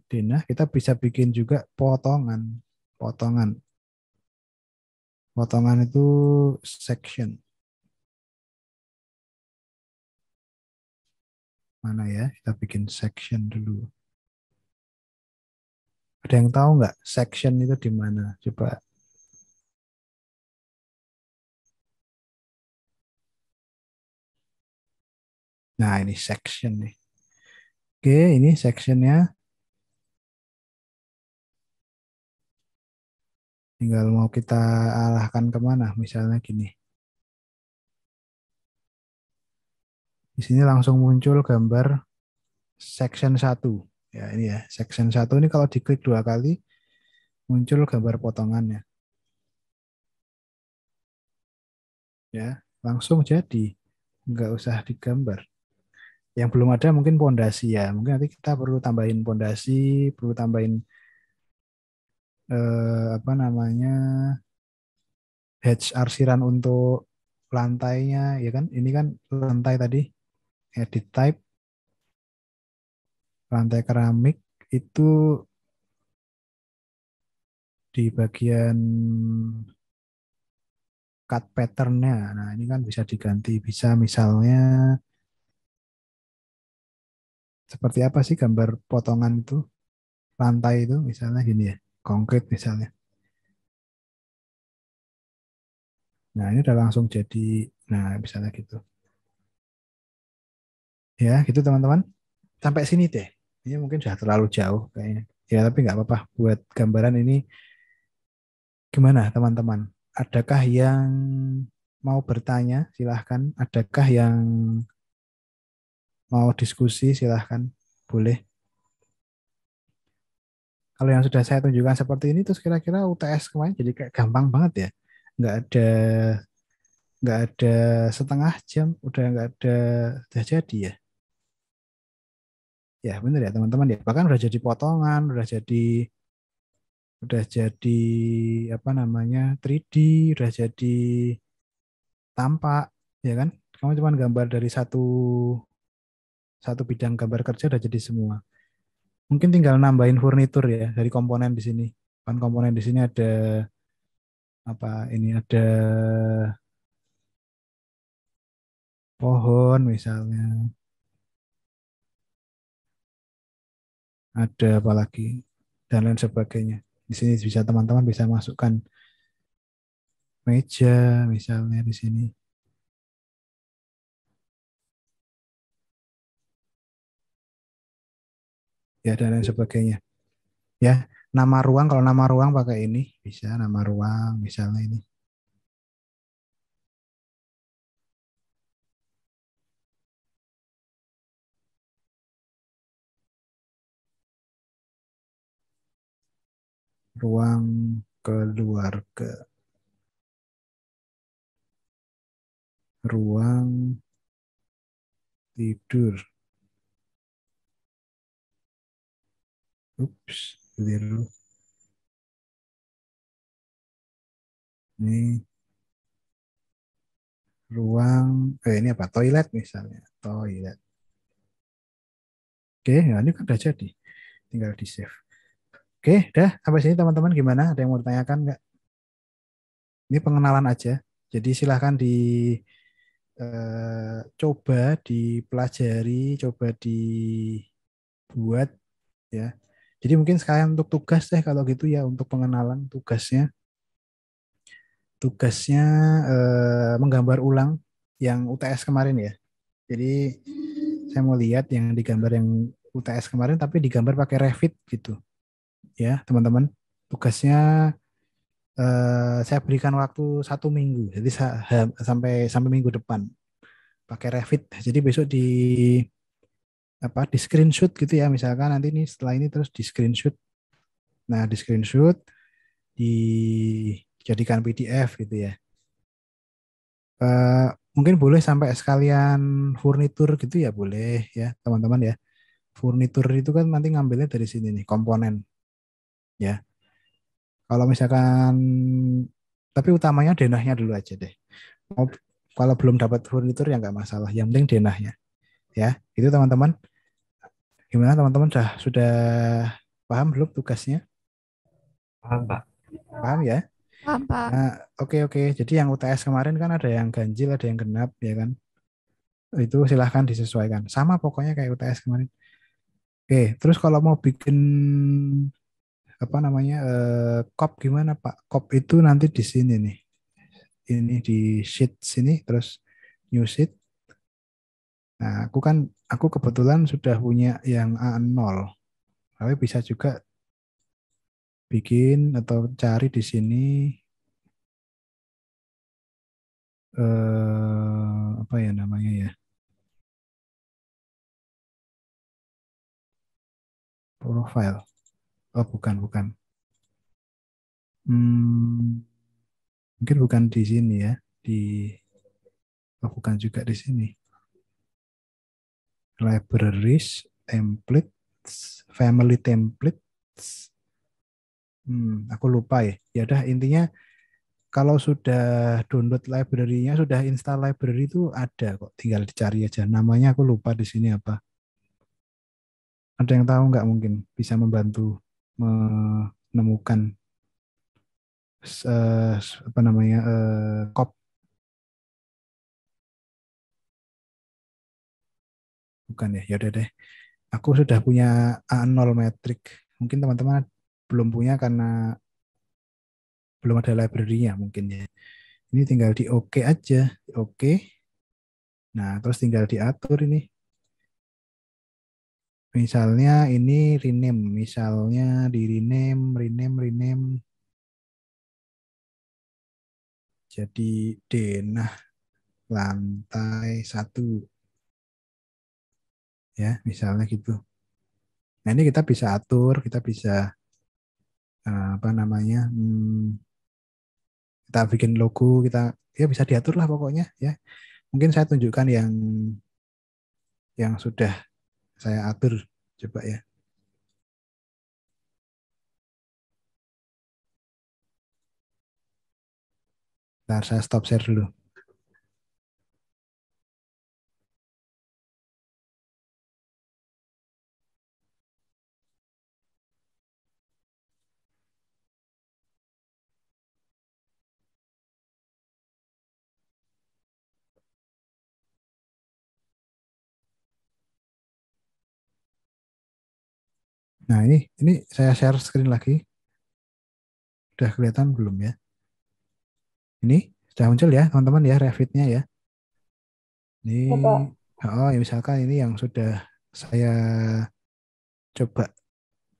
Dina kita bisa bikin juga potongan. Potongan. Potongan itu section. Mana ya? Kita bikin section dulu. Ada yang tahu nggak section itu di mana? Coba. Nah, ini section nih. Oke, ini sectionnya. Tinggal mau kita arahkan kemana? Misalnya gini. Di sini langsung muncul gambar section 1. Ya, ini ya. Section 1 ini kalau diklik 2 kali muncul gambar potongannya. Ya, langsung jadi. Nggak usah digambar. Yang belum ada mungkin pondasi ya. Mungkin nanti kita perlu tambahin pondasi, perlu tambahin apa namanya hedge arsiran untuk lantainya, ya kan? Ini kan lantai tadi, edit type, lantai keramik itu di bagian cut patternnya. Nah, ini kan bisa diganti, bisa misalnya seperti apa sih gambar potongan itu, lantai itu misalnya gini ya, konkret misalnya. Nah, ini udah langsung jadi, nah misalnya gitu. Ya, gitu teman-teman. Sampai sini deh. Ini mungkin sudah terlalu jauh kayaknya. Ya, tapi nggak apa-apa. Buat gambaran ini gimana teman-teman? Adakah yang mau bertanya? Silahkan. Adakah yang mau diskusi? Silahkan. Boleh. Kalau yang sudah saya tunjukkan seperti ini, terus kira-kira UTS kemarin jadi kayak gampang banget ya. Nggak ada nggak ada setengah jam, udah jadi ya. Ya benar ya teman-teman ya. Bahkan udah jadi potongan, udah jadi apa namanya 3D, udah jadi tampak, ya kan? Kamu cuma gambar dari satu satu bidang gambar kerja udah jadi semua. Mungkin tinggal nambahin furnitur ya dari komponen di sini. Kan komponen di sini ada apa ini ada pohon misalnya, ada apa lagi dan lain sebagainya. Di sini bisa teman-teman bisa masukkan meja misalnya di sini. ya dan lain sebagainya. Ya, nama ruang kalau nama ruang pakai ini bisa nama ruang misalnya ini. Ruang keluarga, ruang tidur. Ups, keliru. Ini ruang, ini apa? Toilet misalnya. Toilet. Oke, ya ini kan udah jadi. Tinggal di save. Oke, dah sampai sini teman-teman gimana? Ada yang mau ditanyakan nggak? Ini pengenalan aja. Jadi silahkan coba dipelajari, coba dibuat ya. Jadi mungkin sekalian untuk tugas deh kalau gitu ya untuk pengenalan tugasnya. Tugasnya menggambar ulang yang UTS kemarin ya. Jadi saya mau lihat yang digambar yang UTS kemarin tapi digambar pakai Revit gitu. Ya, teman-teman. Tugasnya saya berikan waktu 1 minggu. Jadi sampai sampai minggu depan pakai Revit. Jadi besok di screenshot gitu ya. Misalkan nanti nih setelah ini terus di screenshot. Nah, di screenshot dijadikan PDF gitu ya. Eh, Mungkin boleh sampai sekalian furnitur gitu ya boleh ya teman-teman ya. Furnitur itu kan nanti ngambilnya dari sini nih komponen ya. Kalau misalkan tapi utamanya denahnya dulu aja deh. Mau kalau belum dapat furnitur ya nggak masalah. Yang penting denahnya ya. Itu teman-teman. Gimana teman-teman sudah paham belum tugasnya? Paham, Pak. Paham ya? Paham, Pak. Nah, oke. Jadi yang UTS kemarin kan ada yang ganjil, ada yang genap ya kan. Itu silahkan disesuaikan. Sama pokoknya kayak UTS kemarin. Oke, terus kalau mau bikin apa namanya kop gimana Pak? Kop itu nanti di sini nih. Ini di sheet sini terus new sheet. Nah, aku kebetulan sudah punya yang A0. Tapi bisa juga bikin atau cari di sini apa ya namanya ya? Profile. Oh, bukan. Hmm, mungkin bukan di sini ya. Di oh, bukan juga di sini. Libraries, templates, family templates. Aku lupa ya. Ya udah intinya kalau sudah download library-nya, sudah install library itu ada kok. Tinggal dicari aja. Namanya aku lupa di sini apa. Ada yang tahu nggak mungkin bisa membantu menemukan apa namanya kop bukan ya? Ya udah deh. Aku sudah punya A0 metrik. Mungkin teman-teman belum punya karena belum ada library-nya mungkin ya. Ini tinggal di oke aja, di oke. Nah, terus tinggal diatur ini. Misalnya ini rename, misalnya di rename jadi denah lantai 1 ya, misalnya gitu. Nah, ini kita bisa atur, kita bisa apa namanya? Kita bikin logo, kita ya bisa diatur lah pokoknya ya. Mungkin saya tunjukkan yang sudah saya atur coba ya. Ntar saya stop share dulu. Nah, ini saya share screen lagi. Udah kelihatan belum ya? Ini sudah muncul ya, teman-teman ya, Revit-nya ya. Ini Ya, Pak. oh ya misalkan ini yang sudah saya coba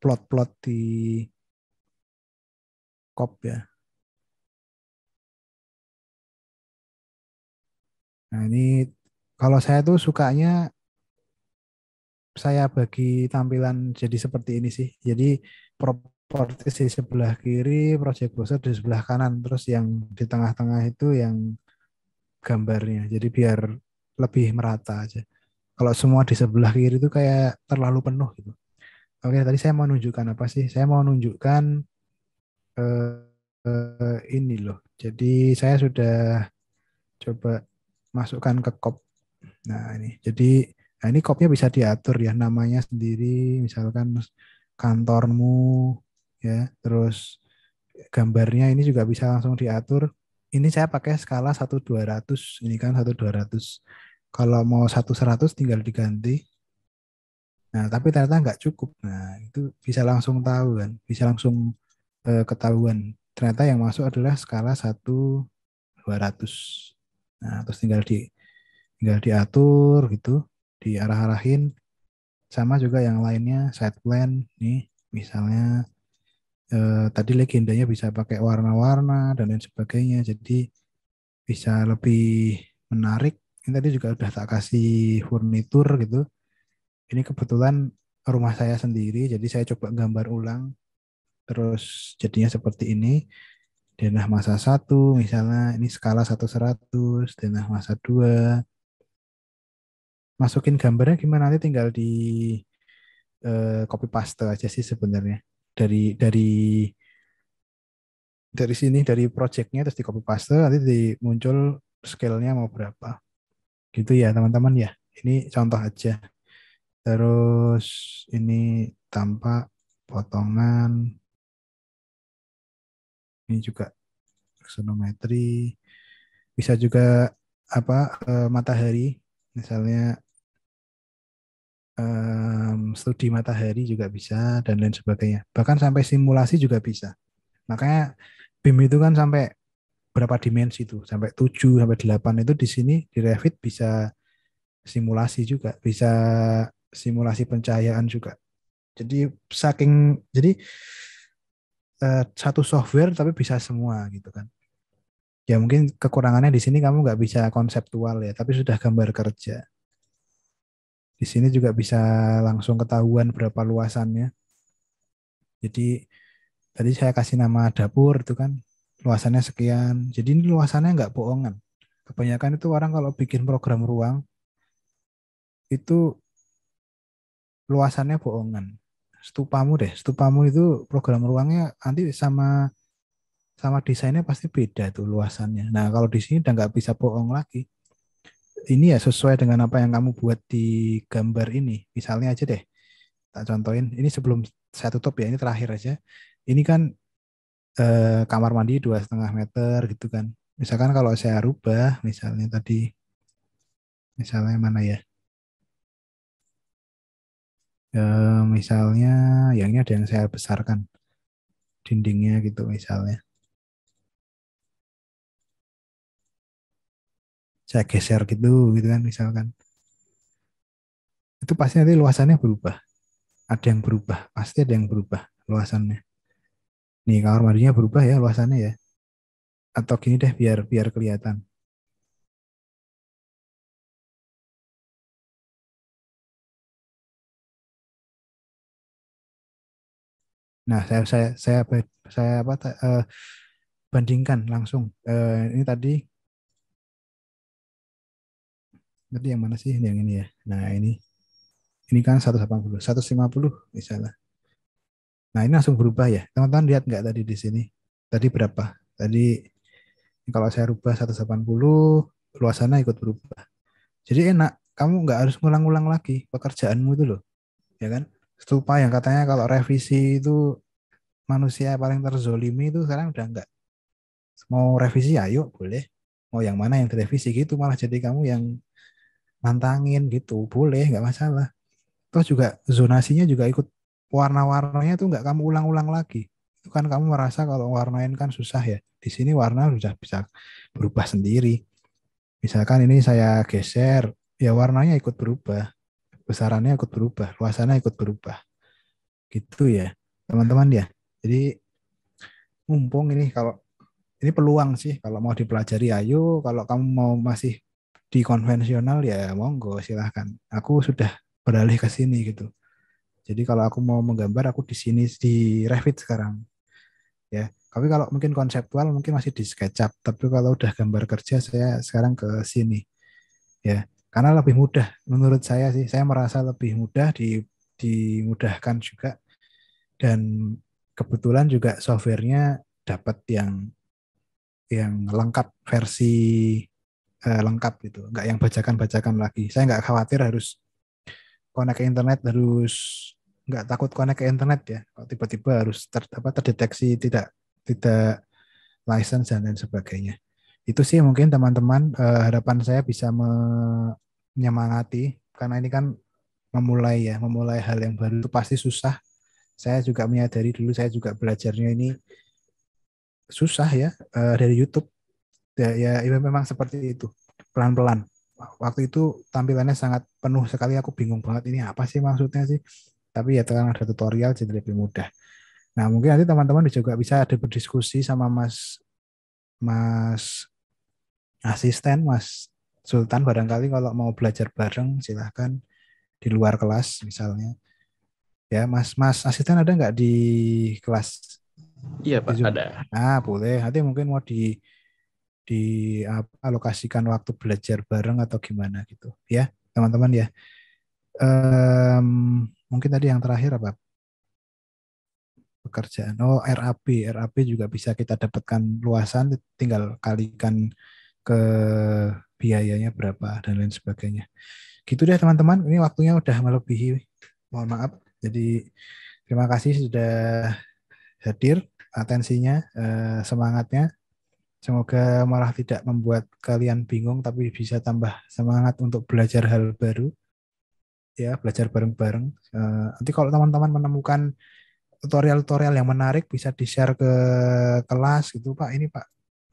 plot-plot di kop ya. Nah ini kalau saya tuh sukanya saya bagi tampilan jadi seperti ini sih. Jadi properties di sebelah kiri, project browser di sebelah kanan, terus yang di tengah-tengah itu yang gambarnya. Jadi biar lebih merata aja. Kalau semua di sebelah kiri itu kayak terlalu penuh gitu. Oke, tadi saya mau nunjukkan apa sih? Saya mau nunjukkan ini loh. Jadi saya sudah coba masukkan ke kop. Nah ini, jadi nah ini kopnya bisa diatur ya namanya sendiri, misalkan kantormu ya, terus gambarnya ini juga bisa langsung diatur. Ini saya pakai skala 1:200, ini kan 1:200. Kalau mau 1:100 tinggal diganti. Nah, tapi ternyata nggak cukup. Nah, itu bisa langsung tahu kan, bisa langsung ketahuan. Ternyata yang masuk adalah skala 1:200. Nah, terus tinggal diatur gitu, diarah-arahin. Sama juga yang lainnya, side plan nih, misalnya tadi legendanya bisa pakai warna-warna dan lain sebagainya, jadi bisa lebih menarik. Ini tadi juga udah tak kasih furnitur gitu. Ini kebetulan rumah saya sendiri, jadi saya coba gambar ulang, terus jadinya seperti ini. Denah masa 1, misalnya ini skala 1:100, denah masa 2. Masukin gambarnya gimana nanti tinggal di copy paste aja sih sebenarnya. Dari sini dari projectnya terus di copy paste nanti muncul scale-nya mau berapa. Gitu ya teman-teman ya. Ini contoh aja. Terus ini tanpa potongan. Ini juga aksonometri. Bisa juga apa matahari misalnya studi matahari juga bisa dan lain sebagainya. Bahkan sampai simulasi juga bisa. Makanya BIM itu kan sampai berapa dimensi itu? Sampai 7 sampai 8 itu di sini di Revit bisa simulasi juga, bisa simulasi pencahayaan juga. Jadi satu software tapi bisa semua gitu kan. Ya mungkin kekurangannya di sini kamu nggak bisa konseptual ya, tapi sudah gambar kerja. Di sini juga bisa langsung ketahuan berapa luasannya. Jadi tadi saya kasih nama dapur itu kan luasannya sekian. Jadi ini luasannya nggak bohongan. Kebanyakan itu orang kalau bikin program ruang itu luasannya bohongan. Stupamu itu program ruangnya nanti sama sama desainnya pasti beda tuh luasannya. Nah kalau di sini udah nggak bisa bohong lagi. Ini ya sesuai dengan apa yang kamu buat di gambar ini. Misalnya aja deh, tak contohin. Ini sebelum saya tutup ya, ini terakhir aja. Ini kan kamar mandi 2,5 meter gitu kan. Misalkan kalau saya rubah, misalnya tadi, misalnya mana ya? Misalnya yang ini ada yang saya besarkan dindingnya gitu misalnya. Saya geser gitu gitu kan misalkan. Itu pasti nanti luasannya berubah. Ada yang berubah, pasti ada yang berubah luasannya. Nih kamar mandinya berubah ya luasannya ya. Atau gini deh biar biar kelihatan. Nah, saya apa bandingkan langsung. Ini tadi yang mana sih? Yang ini ya. Nah, ini kan 180, 150 misalnya. Nah, ini langsung berubah ya. Teman-teman lihat nggak tadi di sini? Tadi berapa? Tadi kalau saya rubah 180, luasannya ikut berubah. Jadi enak, kamu nggak harus ngulang-ngulang lagi pekerjaanmu itu loh, ya kan? Stupa yang katanya kalau revisi itu manusia paling terzolimi itu sekarang udah nggak. Mau revisi ayo boleh. Mau yang mana yang direvisi gitu malah jadi kamu yang nantangin gitu boleh nggak masalah. Terus juga zonasinya juga ikut warna-warnanya tuh nggak kamu ulang-ulang lagi. Itu kan kamu merasa kalau warnain kan susah ya. Di sini warna sudah bisa berubah sendiri. Misalkan ini saya geser, ya warnanya ikut berubah, besarannya ikut berubah, luasannya ikut berubah. Gitu ya, teman-teman ya. Jadi mumpung ini kalau ini peluang sih kalau mau dipelajari ayo, kalau kamu mau masih di konvensional ya monggo silahkan. Aku sudah beralih ke sini gitu. Jadi kalau aku mau menggambar aku di sini di Revit sekarang ya. Tapi kalau mungkin konseptual mungkin masih di SketchUp. Tapi kalau udah gambar kerja saya sekarang ke sini ya. Karena lebih mudah menurut saya sih. Saya merasa lebih mudah dimudahkan juga dan kebetulan juga softwarenya dapat yang lengkap versi lengkap gitu, nggak yang bajakan-bajakan lagi. Saya nggak khawatir harus connect ke internet, harus nggak takut connect ke internet ya. Kalau tiba-tiba harus terdeteksi tidak tidak license dan lain sebagainya. Itu sih mungkin teman-teman harapan saya bisa menyemangati karena ini kan memulai hal yang baru itu pasti susah. Saya juga menyadari dulu saya juga belajarnya ini susah ya dari YouTube. Ya memang seperti itu pelan-pelan. Waktu itu tampilannya sangat penuh sekali, aku bingung banget ini apa sih maksudnya sih. Tapi ya sekarang ada tutorial jadi lebih mudah. Nah mungkin nanti teman-teman juga bisa ada berdiskusi sama Mas Mas asisten Mas Sultan barangkali kalau mau belajar bareng silahkan di luar kelas misalnya. Ya Mas Mas asisten ada nggak di kelas Iya di Pak, Zoom? ada. Ah boleh. Nanti mungkin mau alokasikan waktu belajar bareng atau gimana gitu ya teman-teman ya. Em, Mungkin tadi yang terakhir apa pekerjaan, oh RAP juga bisa kita dapatkan luasan tinggal kalikan ke biayanya berapa dan lain sebagainya gitu deh teman-teman. Ini waktunya udah melebihi, mohon maaf. Jadi terima kasih sudah hadir, atensinya, semangatnya. Semoga malah tidak membuat kalian bingung, tapi bisa tambah semangat untuk belajar hal baru, ya, belajar bareng-bareng. Nanti kalau teman-teman menemukan tutorial-tutorial yang menarik, bisa di-share ke kelas gitu, Pak. Ini Pak,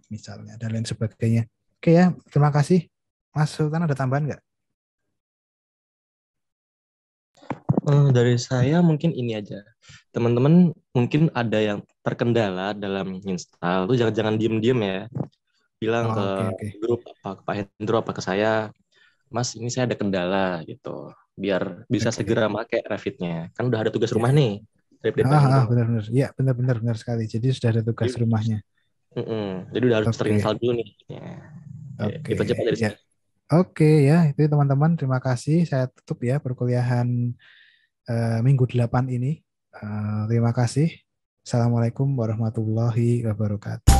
misalnya, dan lain sebagainya. Oke ya, terima kasih. Mas Sultan ada tambahan nggak? Dari saya mungkin ini aja. Teman-teman mungkin ada yang terkendala dalam install tuh jangan-jangan diem-diem ya. Bilang ke Oh, oke, oke. grup apa ke Pak Hendro apa ke saya, Mas ini saya ada kendala gitu. Biar bisa Oke. segera pakai Revit-nya. Kan udah ada tugas Ya, rumah ya. nih dari Pak Hendro. Benar-benar. Ya, benar-benar benar sekali. Jadi sudah ada tugas Jadi, rumahnya. jadi udah harus Oke, terinstall dulu nih. Ya. Oke, oke. gitu aja Pak dari Ya, saya. oke ya. Itu teman-teman, terima kasih. Saya tutup ya perkuliahan minggu 8 ini. Terima kasih. Assalamualaikum warahmatullahi wabarakatuh.